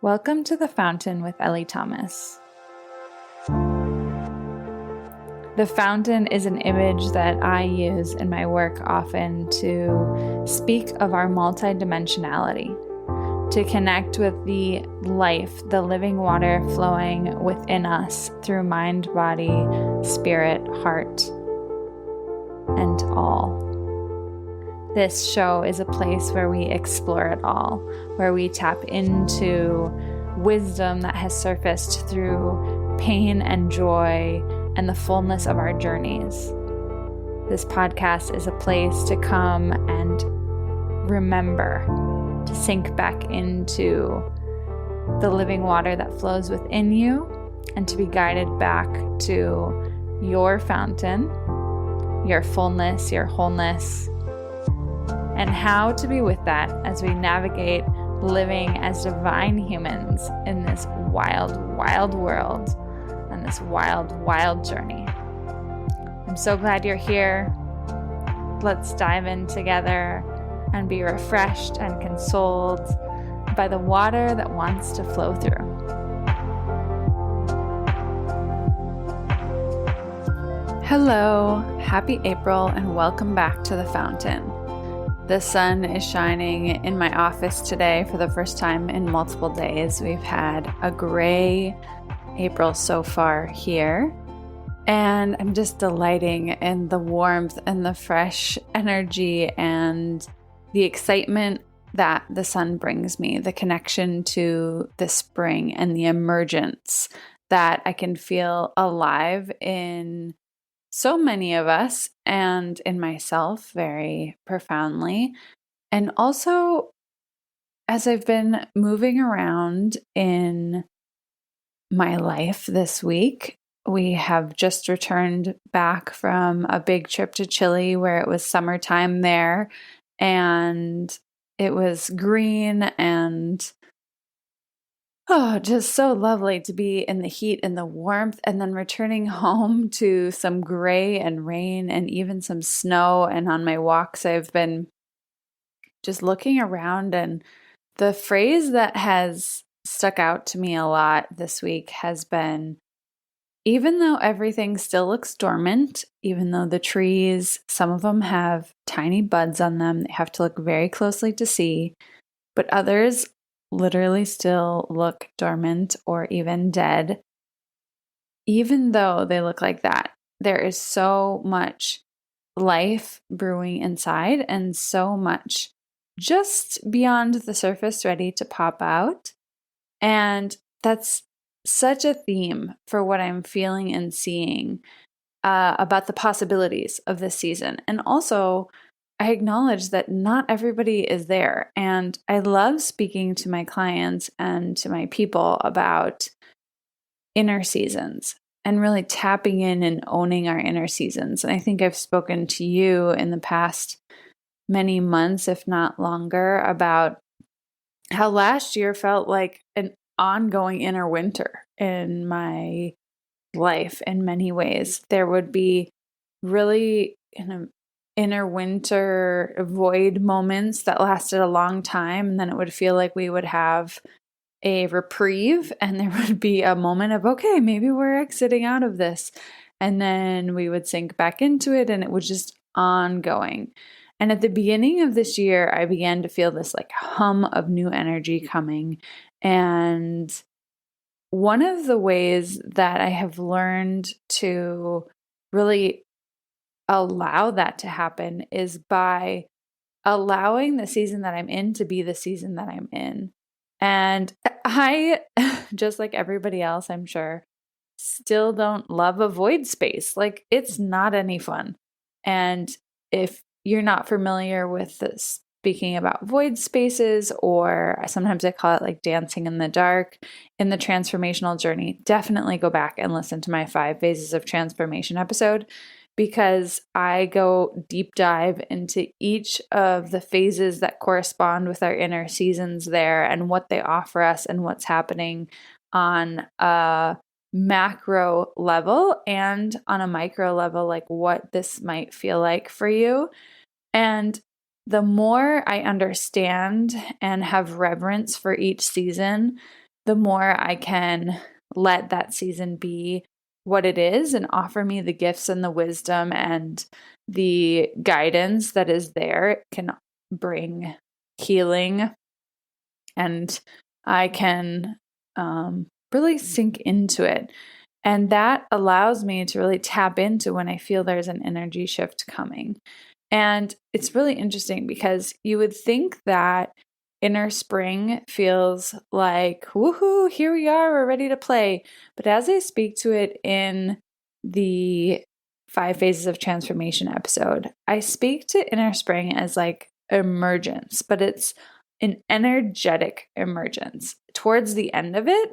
Welcome to The Fountain with Ellie Thomas. The fountain is an image that I use in my work often to speak of our multidimensionality, to connect with the life, the living water flowing within us through mind, body, spirit, heart, and all. This show is a place where we explore it all, where we tap into wisdom that has surfaced through pain and joy and the fullness of our journeys. This podcast is a place to come and remember, to sink back into the living water that flows within you and to be guided back to your fountain, your fullness, your wholeness, and how to be with that as we navigate living as divine humans in this wild, wild world and this wild, wild journey. I'm so glad you're here. Let's dive in together and be refreshed and consoled by the water that wants to flow through. Hello, happy April, and welcome back to The Fountain. The sun is shining in my office today for the first time in multiple days. We've had a gray April so far here, and I'm just delighting in the warmth and the fresh energy and the excitement that the sun brings me, the connection to the spring and the emergence that I can feel alive in so many of us and in myself very profoundly. And also, as I've been moving around in my life this week, we have just returned back from a big trip to Chile where it was summertime there and it was green and just so lovely to be in the heat and the warmth, and then returning home to some gray and rain and even some snow. And on my walks, I've been just looking around, and the phrase that has stuck out to me a lot this week has been, even though everything still looks dormant, even though the trees, some of them have tiny buds on them, they have to look very closely to see, but others literally still look dormant or even dead. Even though they look like that, there is so much life brewing inside and so much just beyond the surface ready to pop out. And that's such a theme for what I'm feeling and seeing about the possibilities of this season. And also, I acknowledge that not everybody is there. And I love speaking to my clients and to my people about inner seasons and really tapping in and owning our inner seasons. And I think I've spoken to you in the past many months, if not longer, about how last year felt like an ongoing inner winter in my life in many ways. There would be really inner winter void moments that lasted a long time, and then it would feel like we would have a reprieve and there would be a moment of, okay, maybe we're exiting out of this, and then we would sink back into it, and it was just ongoing. And at the beginning of this year, I began to feel this like hum of new energy coming. And one of the ways that I have learned to really allow that to happen is by allowing the season that I'm in to be the season that I'm in. And I, just like everybody else, I'm sure, still don't love a void space. Like, it's not any fun. And if you're not familiar with this, speaking about void spaces, or sometimes I call it like dancing in the dark in the transformational journey, definitely go back and listen to my 5 phases of transformation episode, because I go deep dive into each of the phases that correspond with our inner seasons there and what they offer us and what's happening on a macro level and on a micro level, like what this might feel like for you. And the more I understand and have reverence for each season, the more I can let that season be what it is and offer me the gifts and the wisdom and the guidance that is there. It can bring healing, and I can really sink into it. And that allows me to really tap into when I feel there's an energy shift coming. And it's really interesting because you would think that inner spring feels like, woohoo, here we are, we're ready to play. But as I speak to it in the 5 Phases of Transformation episode, I speak to inner spring as like emergence, but it's an energetic emergence. Towards the end of it,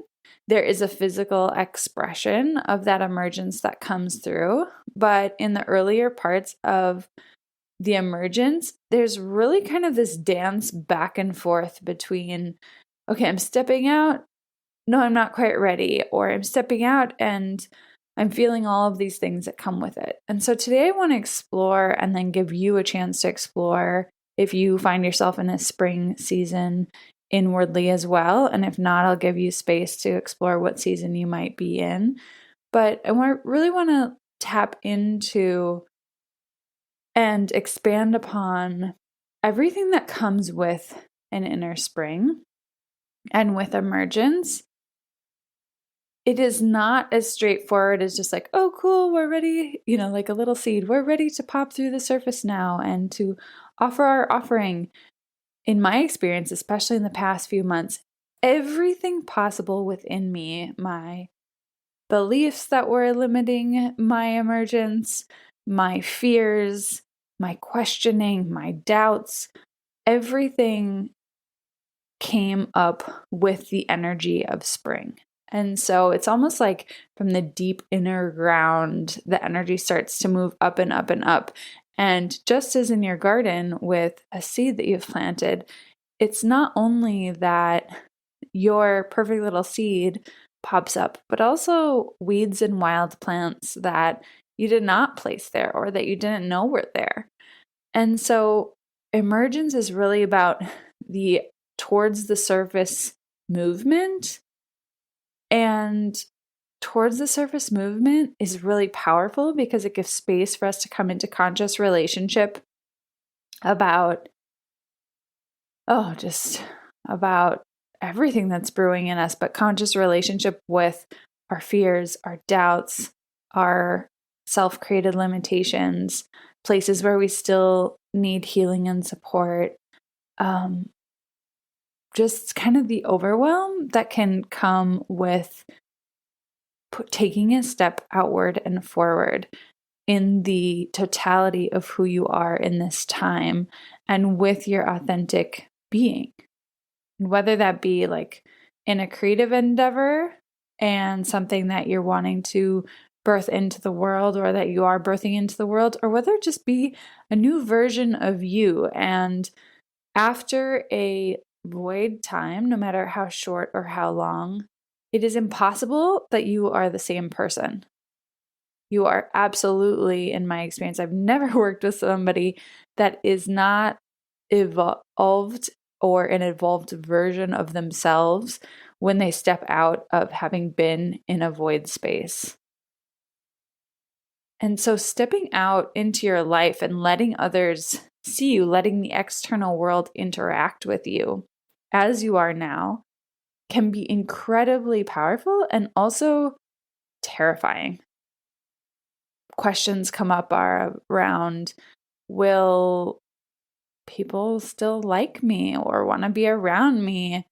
there is a physical expression of that emergence that comes through. But in the earlier parts of the emergence, there's really kind of this dance back and forth between, okay, I'm stepping out. No, I'm not quite ready. Or I'm stepping out and I'm feeling all of these things that come with it. And so today I want to explore and then give you a chance to explore if you find yourself in a spring season inwardly as well. And if not, I'll give you space to explore what season you might be in. But I really want to tap into and expand upon everything that comes with an inner spring and with emergence. It is not as straightforward as just like, oh, cool, we're ready, like a little seed. We're ready to pop through the surface now and to offer our offering. In my experience, especially in the past few months, everything possible within me, my beliefs that were limiting my emergence, my fears, my questioning, my doubts, everything came up with the energy of spring. And so it's almost like from the deep inner ground, the energy starts to move up and up and up. And just as in your garden with a seed that you've planted, it's not only that your perfect little seed pops up, but also weeds and wild plants that you did not place there or that you didn't know were there. And so emergence is really about the towards the surface movement. And towards the surface movement is really powerful because it gives space for us to come into conscious relationship about, just about everything that's brewing in us, but conscious relationship with our fears, our doubts, our self-created limitations, places where we still need healing and support, just kind of the overwhelm that can come with taking a step outward and forward in the totality of who you are in this time and with your authentic being. And whether that be like in a creative endeavor and something that you're wanting to birth into the world or that you are birthing into the world, or whether it just be a new version of you. And after a void time, no matter how short or how long, it is impossible that you are the same person. You are absolutely, in my experience, I've never worked with somebody that is not evolved or an evolved version of themselves when they step out of having been in a void space. And so stepping out into your life and letting others see you, letting the external world interact with you as you are now, can be incredibly powerful and also terrifying. Questions come up around, will people still like me or want to be around me?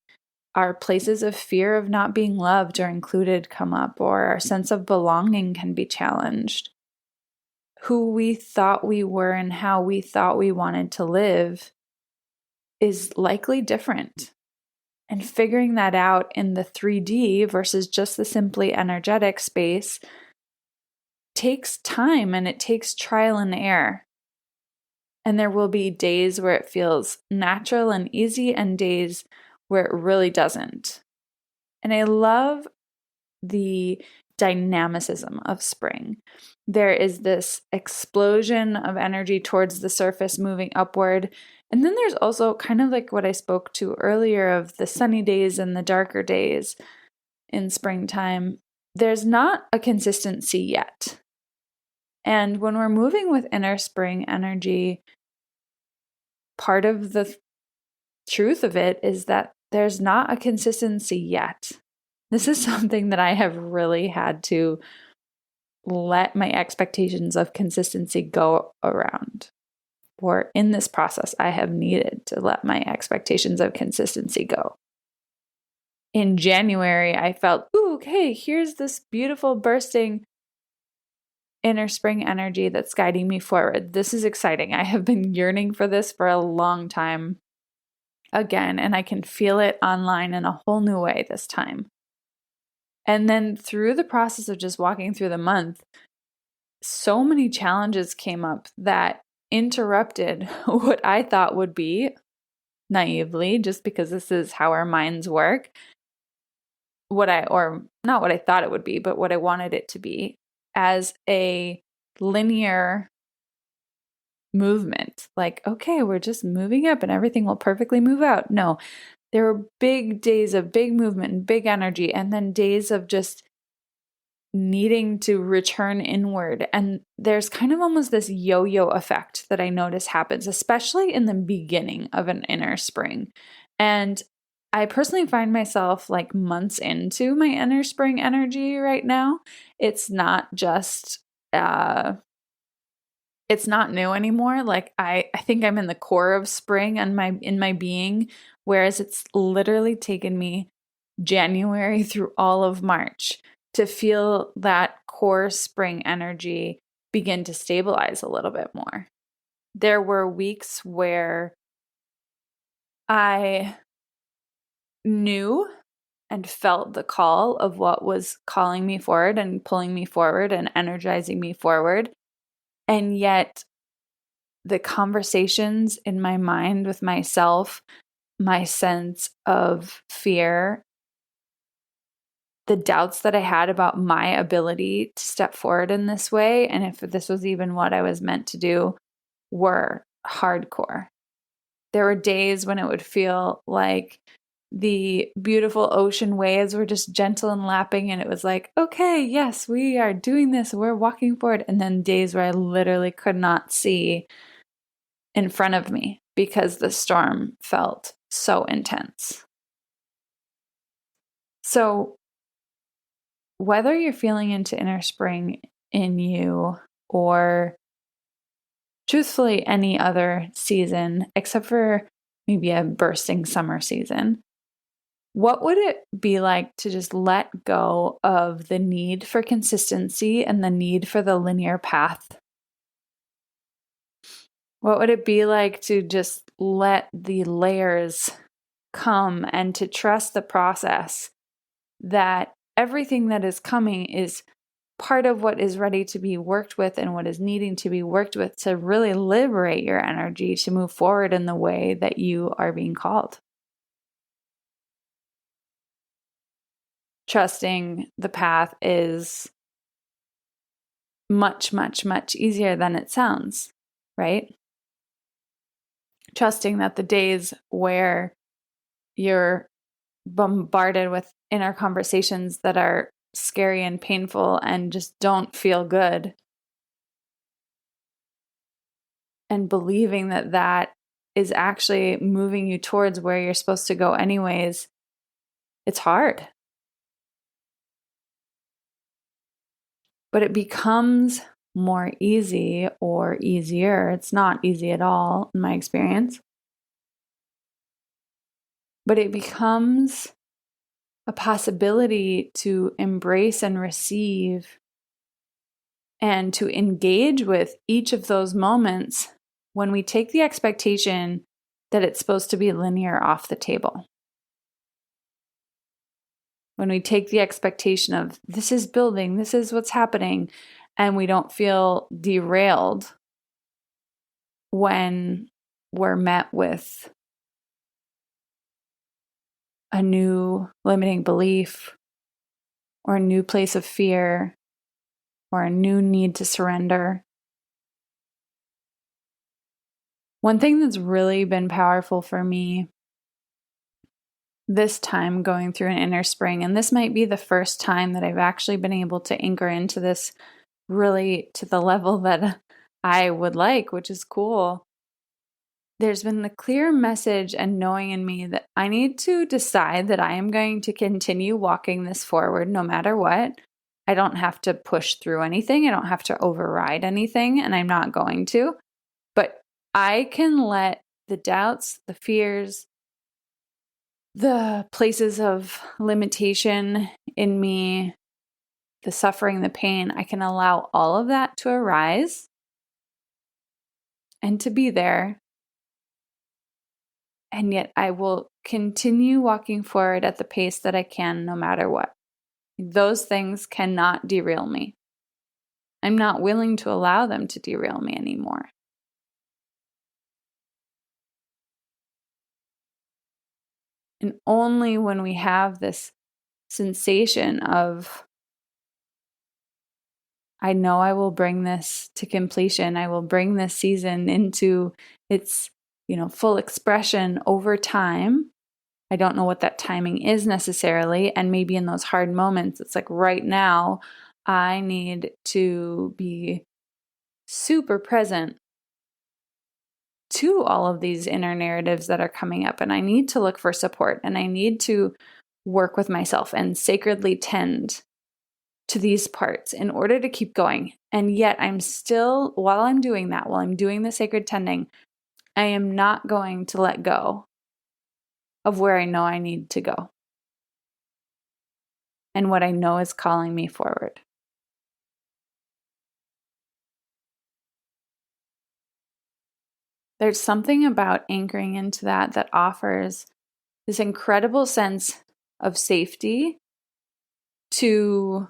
Our places of fear of not being loved or included come up, or our sense of belonging can be challenged. Who we thought we were and how we thought we wanted to live is likely different. And figuring that out in the 3D versus just the simply energetic space takes time and it takes trial and error. And there will be days where it feels natural and easy and days where it really doesn't. And I love the dynamicism of spring. There is this explosion of energy towards the surface moving upward, And then there's also kind of like what I spoke to earlier of the sunny days and the darker days in springtime. There's not a consistency yet. And when we're moving with inner spring energy, part of the truth of it is that there's not a consistency yet. This is something that I have really had to let my expectations of consistency go around. Or in this process, I have needed to let my expectations of consistency go. In January, I felt, ooh, okay, here's this beautiful bursting inner spring energy that's guiding me forward. This is exciting. I have been yearning for this for a long time again, and I can feel it online in a whole new way this time. And then through the process of just walking through the month, so many challenges came up that interrupted what I thought would be, naively, just because this is how our minds work, or not what I thought it would be, but what I wanted it to be, as a linear movement. Like, okay, we're just moving up and everything will perfectly move out. No, there were big days of big movement and big energy, and then days of just needing to return inward. And there's kind of almost this yo-yo effect that I notice happens, especially in the beginning of an inner spring. And I personally find myself like months into my inner spring energy right now. It's not just, it's not new anymore. Like I think I'm in the core of spring and in my being, whereas it's literally taken me January through all of March to feel that core spring energy begin to stabilize a little bit more. There were weeks where I knew and felt the call of what was calling me forward and pulling me forward and energizing me forward. And yet the conversations in my mind with myself, my sense of fear, the doubts that I had about my ability to step forward in this way, and if this was even what I was meant to do, were hardcore. There were days when it would feel like the beautiful ocean waves were just gentle and lapping, and it was like, okay, yes, we are doing this, we're walking forward. And then days where I literally could not see in front of me because the storm felt so intense. So whether you're feeling into inner spring in you or truthfully any other season, except for maybe a bursting summer season, what would it be like to just let go of the need for consistency and the need for the linear path? What would it be like to just let the layers come and to trust the process, that everything that is coming is part of what is ready to be worked with and what is needing to be worked with to really liberate your energy to move forward in the way that you are being called? Trusting the path is much, much, much easier than it sounds, right? Trusting that the days where you're bombarded with inner conversations that are scary and painful and just don't feel good, and believing that that is actually moving you towards where you're supposed to go anyways, it's hard. But it becomes more easy or easier. It's not easy at all in my experience. But it becomes a possibility to embrace and receive and to engage with each of those moments when we take the expectation that it's supposed to be linear off the table. When we take the expectation of this is building, this is what's happening, and we don't feel derailed when we're met with a new limiting belief or a new place of fear or a new need to surrender. One thing that's really been powerful for me this time going through an inner spring, and this might be the first time that I've actually been able to anchor into this really to the level that I would like, which is cool. There's been the clear message and knowing in me that I need to decide that I am going to continue walking this forward no matter what. I don't have to push through anything. I don't have to override anything, and I'm not going to. But I can let the doubts, the fears, the places of limitation in me, the suffering, the pain, I can allow all of that to arise and to be there. And yet I will continue walking forward at the pace that I can no matter what. Those things cannot derail me. I'm not willing to allow them to derail me anymore. And only when we have this sensation of, I know I will bring this to completion, I will bring this season into its, full expression over time. I don't know what that timing is necessarily. And maybe in those hard moments, it's like right now, I need to be super present to all of these inner narratives that are coming up. And I need to look for support, and I need to work with myself and sacredly tend to these parts in order to keep going. And yet I'm still, while I'm doing that, while I'm doing the sacred tending, I am not going to let go of where I know I need to go and what I know is calling me forward. There's something about anchoring into that offers this incredible sense of safety to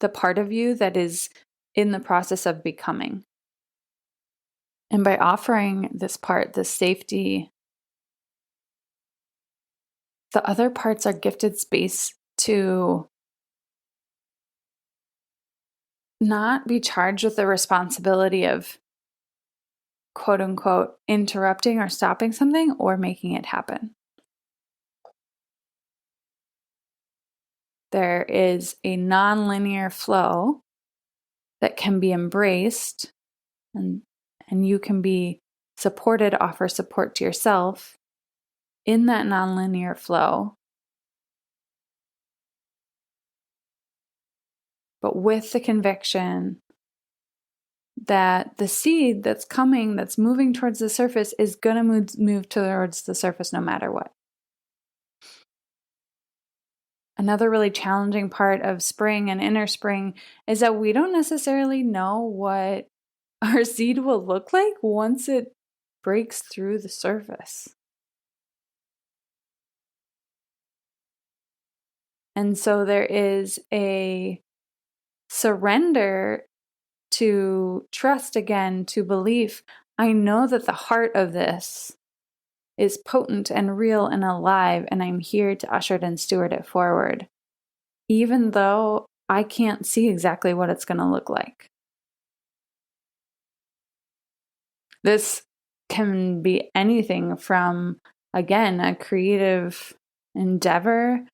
the part of you that is in the process of becoming. And by offering this part, this safety, the other parts are gifted space to not be charged with the responsibility of, quote unquote, interrupting or stopping something or making it happen. There is a nonlinear flow that can be embraced, and you can be supported, offer support to yourself in that nonlinear flow, but with the conviction that the seed that's coming, that's moving towards the surface, is going to move towards the surface no matter what. Another really challenging part of spring and inner spring is that we don't necessarily know what our seed will look like once it breaks through the surface. And so there is a surrender to trust again, to belief. I know that the heart of this is potent and real and alive, and I'm here to usher it and steward it forward, even though I can't see exactly what it's going to look like. This can be anything from, again, a creative endeavor,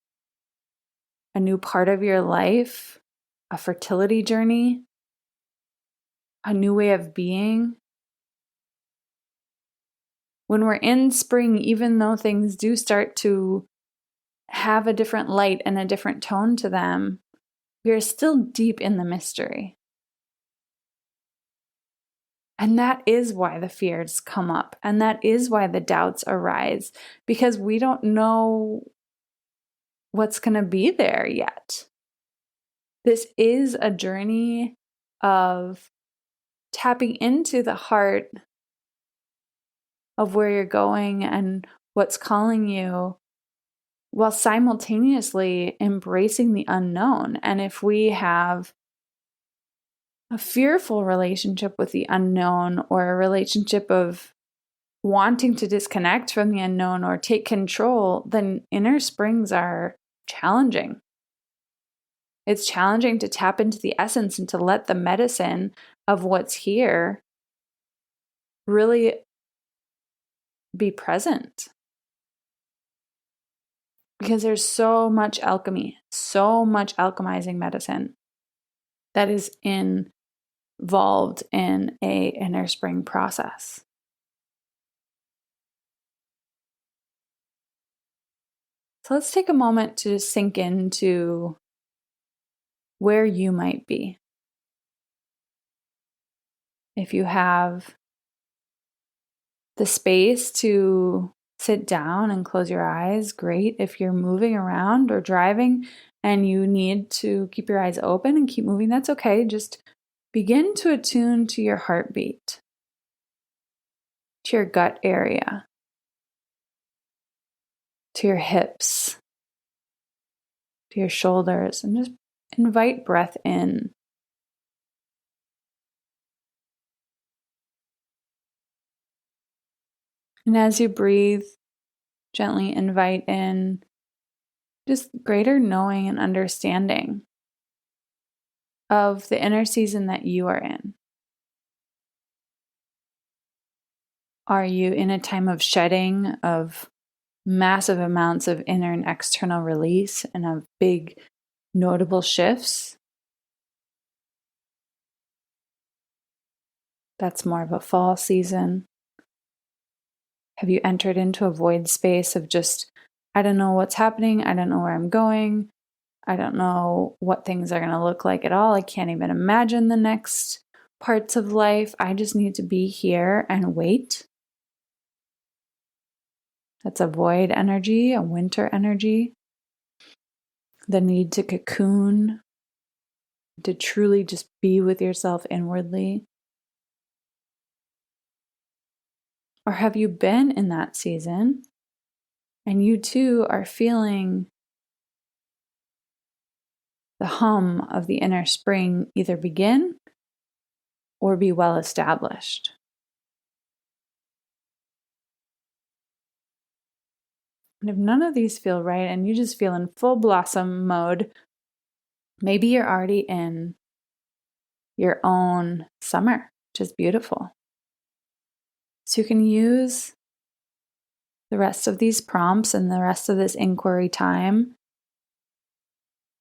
a new part of your life, a fertility journey, a new way of being. When we're in spring, even though things do start to have a different light and a different tone to them, we are still deep in the mystery. And that is why the fears come up. And that is why the doubts arise, because we don't know what's going to be there yet. This is a journey of tapping into the heart of where you're going and what's calling you, while simultaneously embracing the unknown. And if we have a fearful relationship with the unknown, or a relationship of wanting to disconnect from the unknown or take control, then inner springs are challenging. It's challenging to tap into the essence and to let the medicine of what's here really be present. Because there's so much alchemy, so much alchemizing medicine that is involved in a inner spring process. So let's take a moment to just sink into where you might be. If you have the space to sit down and close your eyes, great. If you're moving around or driving and you need to keep your eyes open and keep moving, that's okay. Just begin to attune to your heartbeat, to your gut area, to your hips, to your shoulders, and just invite breath in. And as you breathe, gently invite in just greater knowing and understanding of the inner season that you are in. Are you in a time of shedding, of massive amounts of inner and external release, and of big, notable shifts? That's more of a fall season. Have you entered into a void space of just, I don't know what's happening, I don't know where I'm going, I don't know what things are going to look like at all, I can't even imagine the next parts of life, I just need to be here and wait? That's a void energy, a winter energy. The need to cocoon, to truly just be with yourself inwardly. Or have you been in that season and you too are feeling the hum of the inner spring either begin or be well established? And if none of these feel right and you just feel in full blossom mode, maybe you're already in your own summer, which is beautiful. So you can use the rest of these prompts and the rest of this inquiry time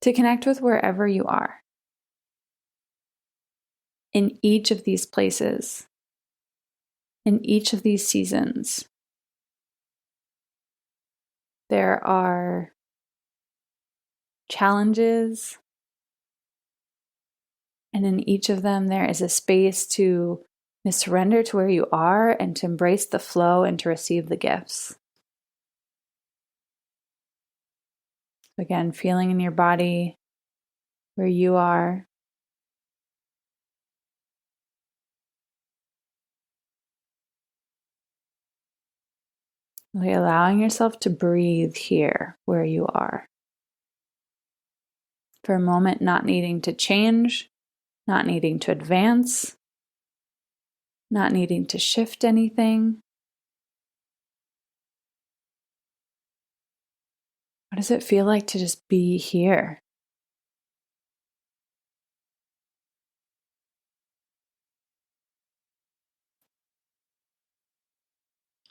to connect with wherever you are in each of these places, in each of these seasons. There are challenges, and in each of them, there is a space to surrender to where you are and to embrace the flow and to receive the gifts. Again, feeling in your body where you are. Really allowing yourself to breathe here where you are. For a moment, not needing to change, not needing to advance, not needing to shift anything. What does it feel like to just be here?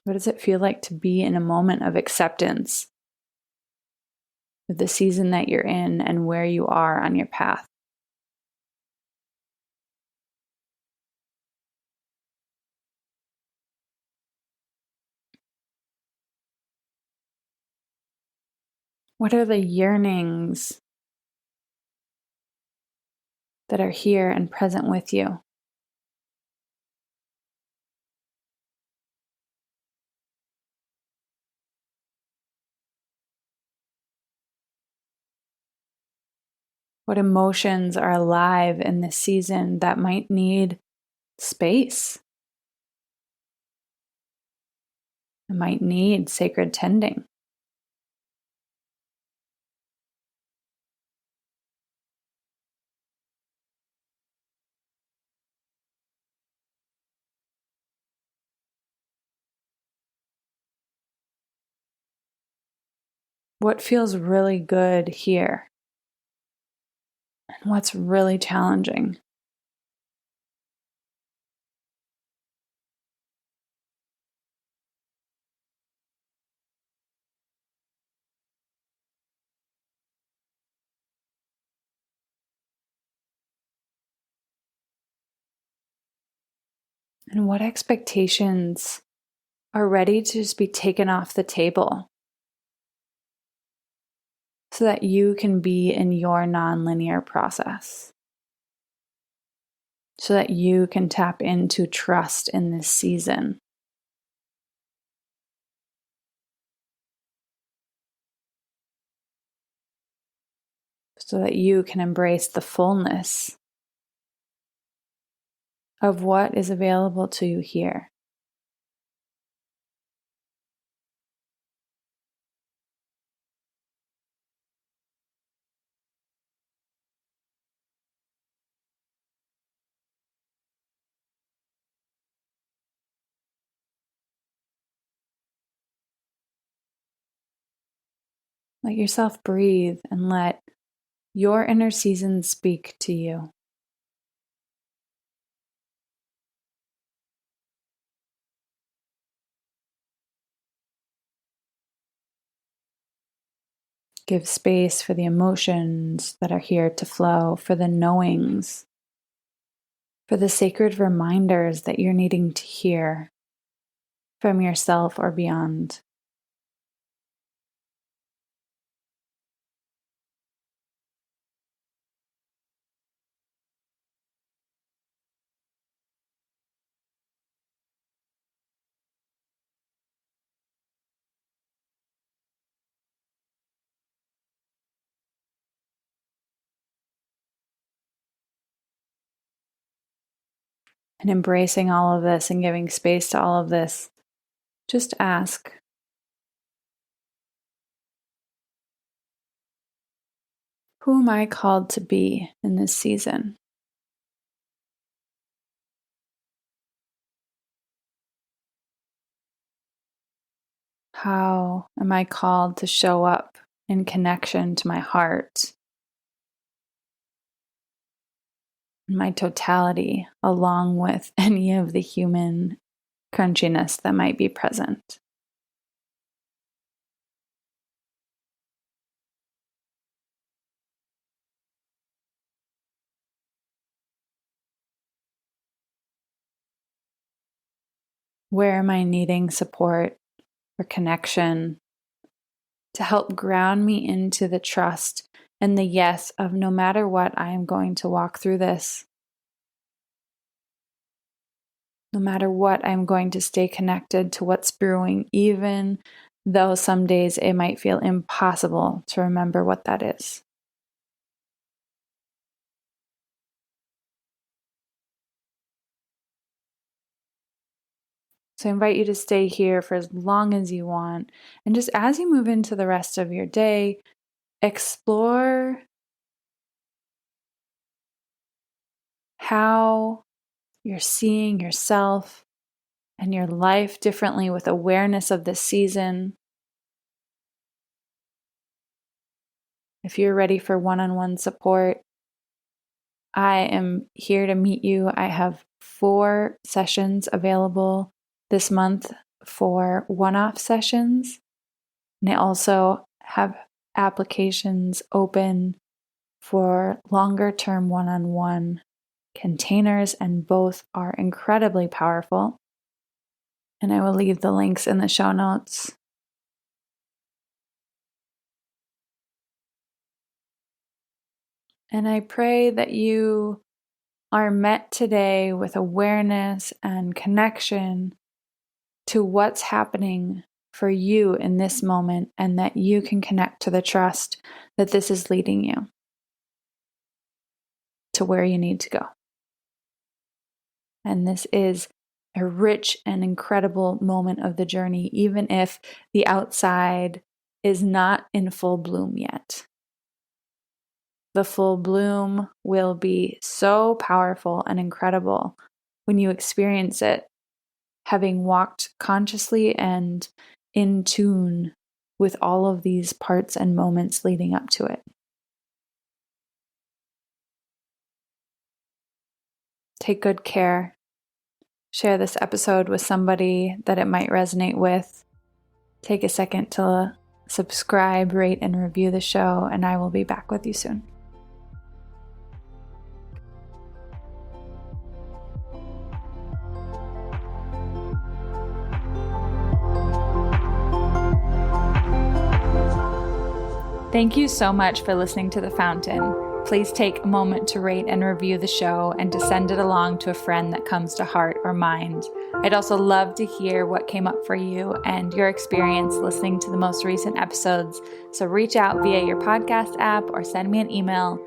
What does it feel like to be in a moment of acceptance of the season that you're in and where you are on your path? What are the yearnings that are here and present with you? What emotions are alive in this season that might need space? It might need sacred tending. What feels really good here? And what's really challenging? And what expectations are ready to just be taken off the table so that you can be in your nonlinear process, so that you can tap into trust in this season. So that you can embrace the fullness of what is available to you here. Let yourself breathe and let your inner season speak to you. Give space for the emotions that are here to flow, for the knowings, for the sacred reminders that you're needing to hear from yourself or beyond. And embracing all of this and giving space to all of this, just ask, who am I called to be in this season? How am I called to show up in connection to my heart, my totality, along with any of the human crunchiness that might be present? Where am I needing support or connection to help ground me into the trust and the yes of no matter what, I am going to walk through this. No matter what, I'm going to stay connected to what's brewing, even though some days it might feel impossible to remember what that is. So I invite you to stay here for as long as you want. And just as you move into the rest of your day, explore how you're seeing yourself and your life differently with awareness of this season. If you're ready for one-on-one support, I am here to meet you. I have 4 sessions available this month for one-off sessions. And I also have applications open for longer-term one-on-one containers, and both are incredibly powerful. And I will leave the links in the show notes. And I pray that you are met today with awareness and connection to what's happening for you in this moment, and that you can connect to the trust that this is leading you to where you need to go. And this is a rich and incredible moment of the journey, even if the outside is not in full bloom yet. The full bloom will be so powerful and incredible when you experience it, having walked consciously and in tune with all of these parts and moments leading up to it. Take good care. Share this episode with somebody that it might resonate with. Take a second to subscribe, rate, and review the show, and I will be back with you soon. Thank you so much for listening to The Fountain. Please take a moment to rate and review the show and to send it along to a friend that comes to heart or mind. I'd also love to hear what came up for you and your experience listening to the most recent episodes. So reach out via your podcast app or send me an email.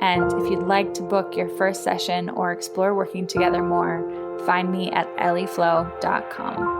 And if you'd like to book your first session or explore working together more, find me at ellieflow.com.